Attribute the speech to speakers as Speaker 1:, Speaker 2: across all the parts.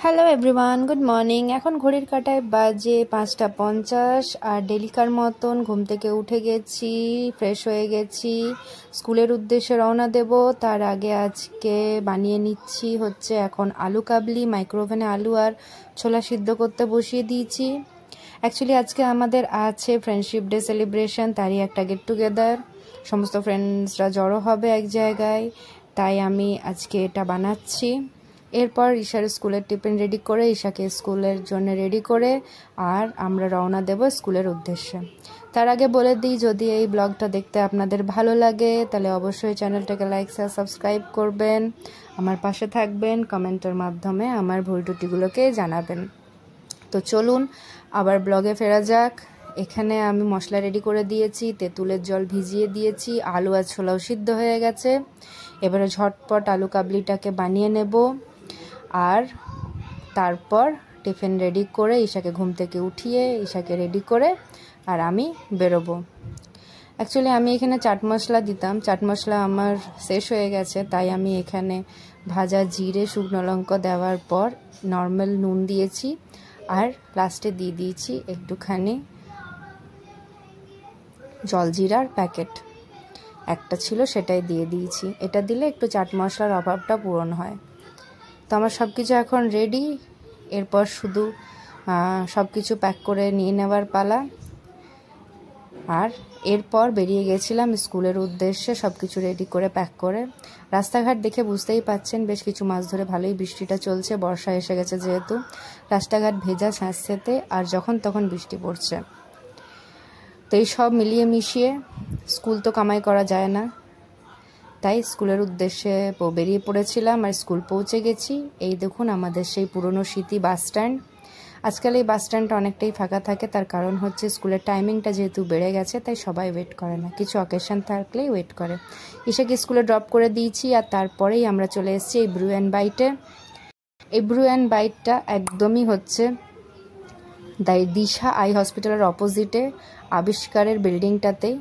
Speaker 1: Hello everyone, good morning. এখন ঘড়ির কাঁটায় বাজে 5:50 আর ডেলিকার মতন ঘুম থেকে উঠে গেছি, ফ্রেশ হয়ে গেছি, স্কুলের উদ্দেশ্যে রওনা দেব। তার আগে আজকে বানিয়ে নিচ্ছি হচ্ছে এখন আলু কাবলি। মাইক্রোওভেনে আলু আর ছোলা সিদ্ধ করতে বসিয়ে দিয়েছি। অ্যাকচুয়ালি আজকে আমাদের আছে ফ্রেন্ডশিপ ডে সেলিব্রেশন, তারই একটা গেট টুগেদার। সমস্ত ফ্রেন্ডসরা জড়ো হবে এক জায়গায়, তাই আমি আজকে এটা বানাচ্ছি। এরপর ঈশার স্কুলের টিফিন রেডি করে ঈশাকে স্কুলের জন্য রেডি করে আর আমরা রওনা দেব স্কুলের উদ্দেশ্যে। তার আগে বলে দিই, যদি এই ব্লগটা দেখতে আপনাদের ভালো লাগে তাহলে অবশ্যই চ্যানেলটাকে লাইক আর সাবস্ক্রাইব করবেন, আমার পাশে থাকবেন, কমেন্টের মাধ্যমে আমার ভুল ত্রুটিগুলোকে জানাবেন। তো চলুন আবার ব্লগে ফেরা যাক। এখানে আমি মশলা রেডি করে দিয়েছি, তেঁতুলের জল ভিজিয়ে দিয়েছি, আলু আর ছোলাও সিদ্ধ হয়ে গেছে। এবারে ঝটপট আলু কাবলিটাকে বানিয়ে নেব আর তারপর টিফিন রেডি করে ঈশাকে ঘুম থেকে উঠিয়ে ঈশাকে রেডি করে আর আমি বেরোবো। অ্যাকচুয়ালি আমি এখানে চাট মশলা দিতাম, চাট মশলা আমার শেষ হয়ে গেছে, তাই আমি এখানে ভাজা জিরে, শুকনো লঙ্কা দেওয়ার পর নর্মাল নুন দিয়েছি আর লাস্টে দিয়ে দিয়েছি একটুখানি জলজিরার প্যাকেট একটা ছিল, সেটাই দিয়ে দিয়েছি। এটা দিলে একটু চাট মশলার অভাবটা পূরণ হয়। তো আমার সব কিছু এখন রেডি, এরপর শুধু সব কিছু প্যাক করে নিয়ে নেওয়ার পালা। আর এরপর বেরিয়ে গেছিলাম স্কুলের উদ্দেশ্যে সব কিছু রেডি করে প্যাক করে। রাস্তাঘাট দেখে বুঝতেই পাচ্ছেন বেশ কিছু মাস ধরে ভালোই বৃষ্টিটা চলছে, বর্ষা এসে গেছে যেহেতু, রাস্তাঘাট ভেজা স্যাঁতসেঁতে আর যখন তখন বৃষ্টি পড়ছে। তো এই সব মিলিয়ে মিশিয়ে স্কুল তো কামাই করা যায় না, তাই স্কুলের উদ্দেশ্যে বেরিয়ে পড়েছিলাম আর স্কুল পৌঁছে গেছি। এই দেখুন আমাদের সেই পুরনো স্মৃতি বাস স্ট্যান্ড। আজকাল এই বাস স্ট্যান্ডটা অনেকটাই ফাঁকা থাকে, তার কারণ হচ্ছে স্কুলের টাইমিংটা যেহেতু বেড়ে গেছে, তাই সবাই ওয়েট করে না, কিছু অকেশন থাকলেই ওয়েট করে। ঈশাকে স্কুলে ড্রপ করে দিয়েছি আর তারপরেই আমরা চলে এসেছি এই ব্রু অ্যান্ড বাইটে। এই ব্রু অ্যান্ড বাইটটা একদমই হচ্ছে দিশা আই হসপিটালের অপোজিটে আবিষ্কারের বিল্ডিংটাতেই,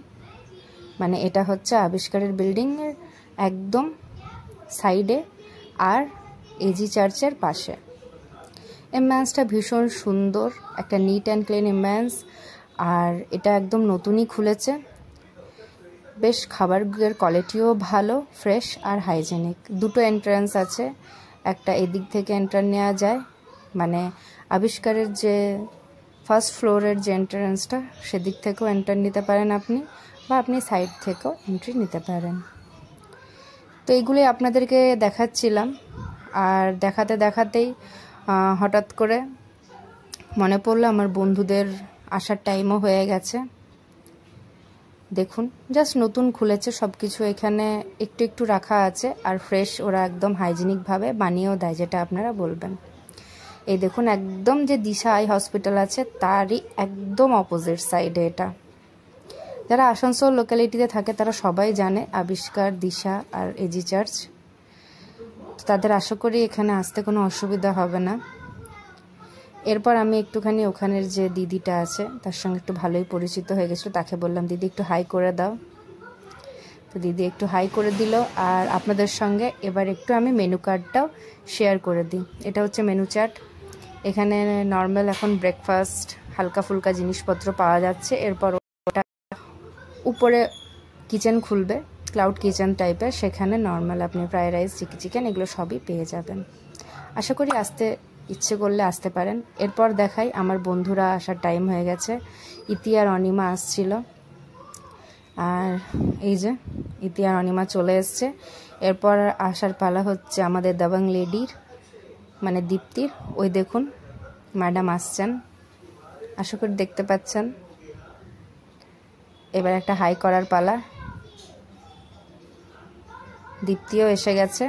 Speaker 1: মানে এটা হচ্ছে আবিষ্কারের বিল্ডিংয়ের একদম সাইডে আর এজি চার্চের পাশে। এম্বান্সটা ভীষণ সুন্দর, একটা নিট অ্যান্ড ক্লিন এম্বান্স, আর এটা একদম নতুনই খুলেছে। বেশ খাবারের কোয়ালিটিও ভালো, ফ্রেশ আর হাইজেনিক। দুটো এন্ট্রান্স আছে, একটা এদিক থেকে এন্ট্রান্স নেওয়া যায়, মানে আবিষ্কারের যে ফার্স্ট ফ্লোরের যে এন্ট্রান্সটা সেদিক থেকেও এন্ট্রান্স নিতে পারেন আপনি, বা আপনি সাইড থেকেও এন্ট্রি নিতে পারেন। তো এইগুলোই আপনাদেরকে দেখাচ্ছিলাম, আর দেখাতে দেখাতেই হঠাৎ করে মনে পড়লো আমার বন্ধুদের আসার টাইমও হয়ে গেছে। দেখুন জাস্ট নতুন খুলেছে, সব কিছু এখানে একটু একটু রাখা আছে আর ফ্রেশ, ওরা একদম হাইজিনিকভাবে বানিয়েও দেয় যেটা আপনারা বলবেন। এই দেখুন একদম যে দিশা আই হসপিটাল আছে তারই একদম অপোজিট সাইডে এটা। যারা আসানসোল লোকালিটিতে থাকে তারা সবাই জানে আবিষ্কার, দিশা আর এজি চার্চ, তাদের আশা করি এখানে আসতে কোনো অসুবিধা হবে না। এরপর আমি একটুখানি ওখানের যে দিদিটা আছে তার সঙ্গে একটু ভালোই পরিচিত হয়ে গেছিলো, তাকে বললাম দিদি একটু হাই করে দাও। তো দিদি একটু হাই করে দিল। আর আপনাদের সঙ্গে এবার একটু আমি মেনু কার্ডটাও শেয়ার করে দিই। এটা হচ্ছে মেনু চার্ট। এখানে নর্মাল এখন ব্রেকফাস্ট, হালকা ফুলকা জিনিসপত্র পাওয়া যাচ্ছে। এরপর ওটা উপরে কিচেন খুলবে, ক্লাউড কিচেন টাইপের, সেখানে নর্মাল আপনি ফ্রাইড রাইস, চিকেন এগুলো সবই পেয়ে যাবেন। আশা করি আসতে ইচ্ছে করলে আসতে পারেন। এরপর দেখাই আমার বন্ধুরা আসার টাইম হয়ে গেছে, ইতি আর অনিমা আসছিল, আর এই যে ইতি আর অনিমা চলে এসছে। এরপর আসার পালা হচ্ছে আমাদের দাবাং লেডির, মানে দীপ্তির। ওই দেখুন ম্যাডাম আসছেন, আশা করি দেখতে পাচ্ছেন। এবার একটা হাই করার পালা, দীপ্তিও এসে গেছে।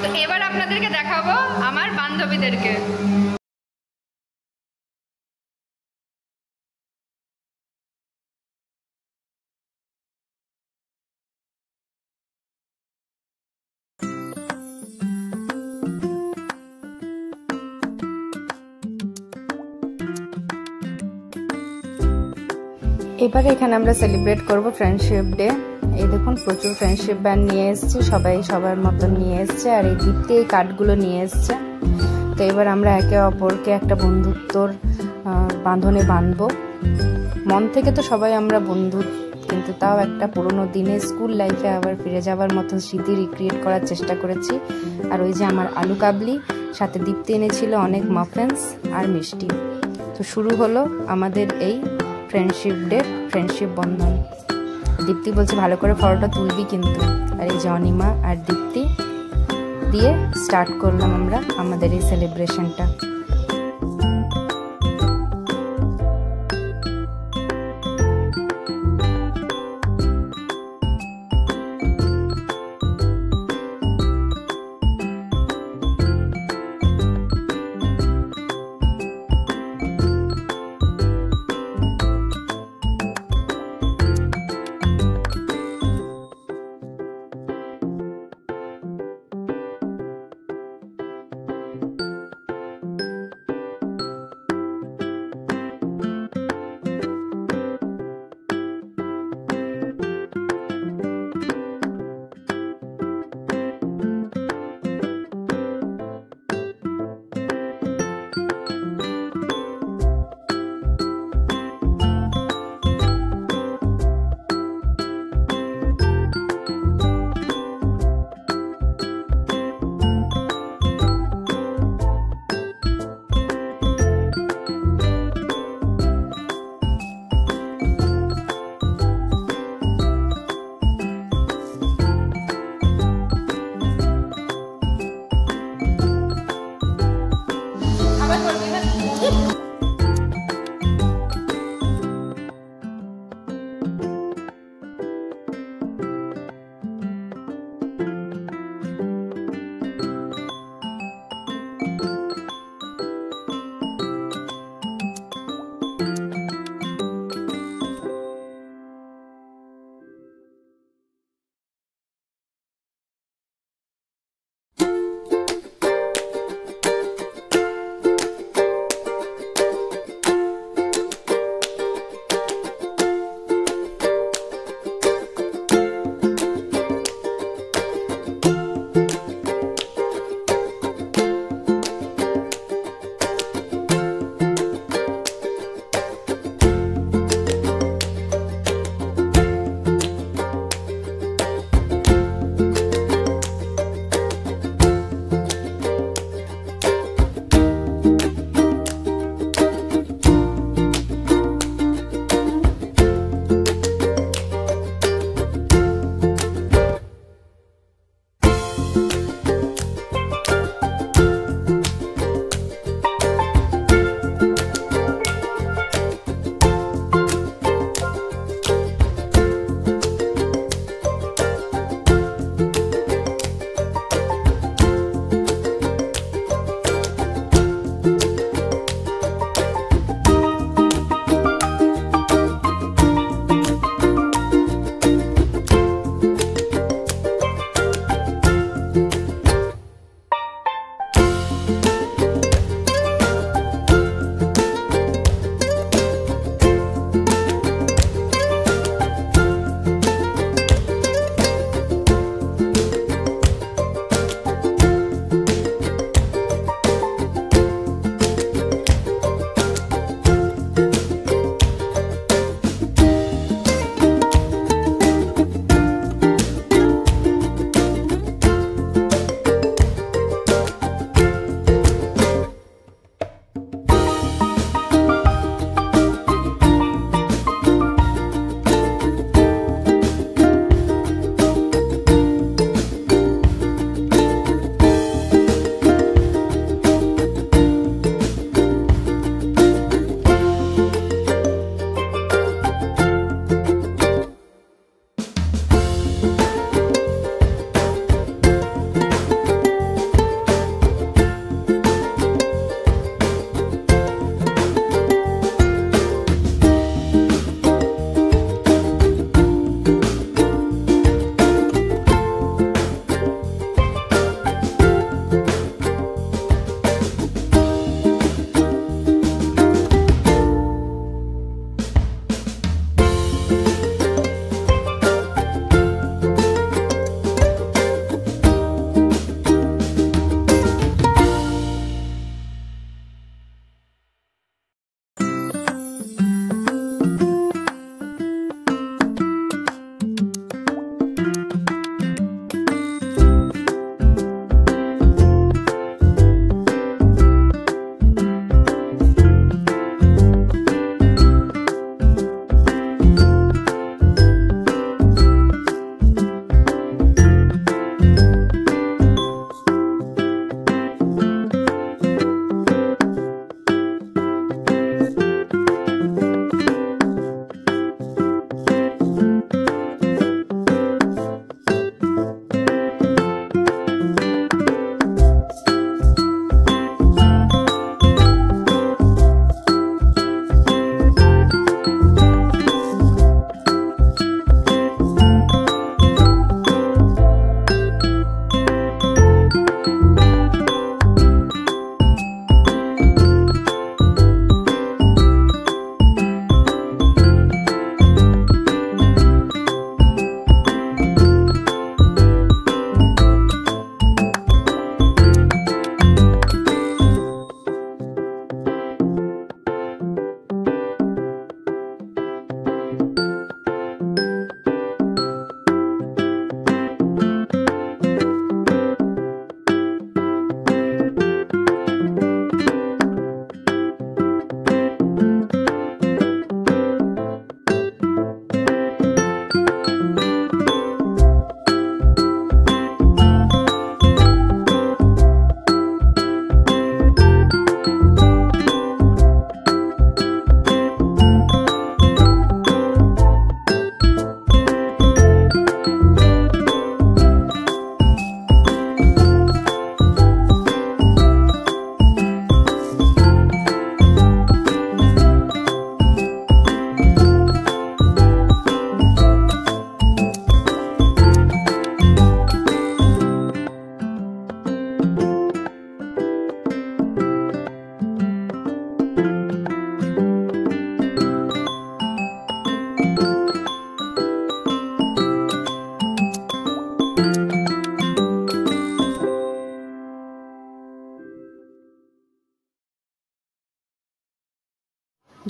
Speaker 2: তো এবার আপনাদেরকে দেখাবো আমার বান্ধবীদেরকে।
Speaker 1: এবারে এখানে আমরা সেলিব্রেট করব ফ্রেন্ডশিপ ডে। এই দেখুন প্রচুর ফ্রেন্ডশিপ ব্যান্ড নিয়ে এসেছে, সবাই সবার মতন নিয়ে এসছে, আর এই দীপ্তি এই কার্ডগুলো নিয়ে এসছে। তো এবার আমরা একে অপরকে একটা বন্ধুত্বর বাঁধনে বাঁধবো। মন থেকে তো সবাই আমরা বন্ধু, কিন্তু তাও একটা পুরোনো দিনে স্কুল লাইফে আবার ফিরে যাওয়ার মতন স্মৃতি রিক্রিয়েট করার চেষ্টা করেছি। আর ওই যে আমার আলু কাবলি, সাথে দীপ্তি এনেছিল অনেক মাফিনস আর মিষ্টি। তো শুরু হলো আমাদের এই ফ্রেন্ডশিপ বন্ধন। দীপ্তি বলছে ভালো করে ফটোটা তুলবি কিন্তু। আর এই যে অনিমা আর দীপ্তি দিয়ে স্টার্ট করলাম আমরা আমাদের এই সেলিব্রেশনটা।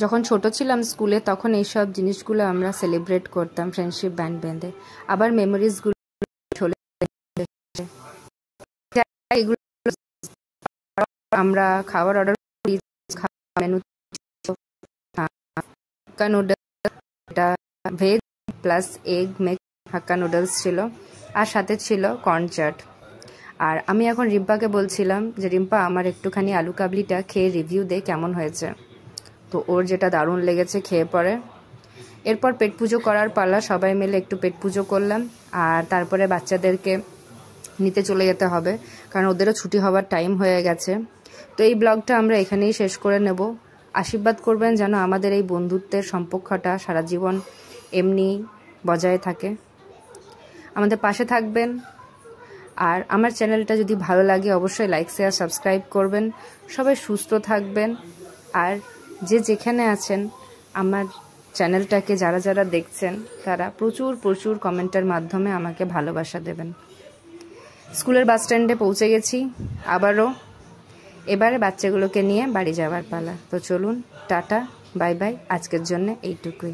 Speaker 1: যখন ছোট ছিলাম স্কুলে তখন এইসব জিনিসগুলো আমরা সেলিব্রেট করতাম ফ্রেন্ডশিপ ব্যান্ড বেঁধে। আবার মেমোরিজগুলো এগুলো আমরা খাবার অর্ডার করি, মেনু হাক্কা নুডলস, এটা ভেজ প্লাস এগ মেক হাক্কা নুডলস ছিল, আর সাথে ছিল কর্ন চাট। আর আমি এখন রিম্পাকে বলছিলাম যে রিম্পা আমার একটুখানি আলু কাবলিটা খেয়ে রিভিউ দে কেমন হয়েছে। তো ওর যেটা দারুণ লেগেছে খেয়ে পরে। এরপর পেট পুজো করার পালা, সবাই মিলে একটু পেট পুজো করলাম, আর তারপরে বাচ্চাদেরকে নিতে চলে যেতে হবে কারণ ওদেরও ছুটি হওয়ার টাইম হয়ে গেছে। তো এই ব্লগটা আমরা এখানেই শেষ করে নেব। আশীর্বাদ করবেন যেন আমাদের এই বন্ধুত্বের সম্পর্কটা সারা জীবন এমনি বজায় থাকে, আমাদের পাশে থাকবেন। আর আমার চ্যানেলটা যদি ভালো লাগে অবশ্যই লাইক শেয়ার সাবস্ক্রাইব করবেন। সবাই সুস্থ থাকবেন, আর যে যেখানে আছেন আমার চ্যানেলটাকে যারা যারা দেখছেন তারা প্রচুর প্রচুর কমেন্টের মাধ্যমে আমাকে ভালোবাসা দেবেন। স্কুলের বাস স্ট্যান্ডে পৌঁছে গেছি আবারও, এবারে বাচ্চাগুলোকে নিয়ে বাড়ি যাওয়ার পালা। তো চলুন, টাটা বাই বাই, আজকের জন্য এইটুকুই।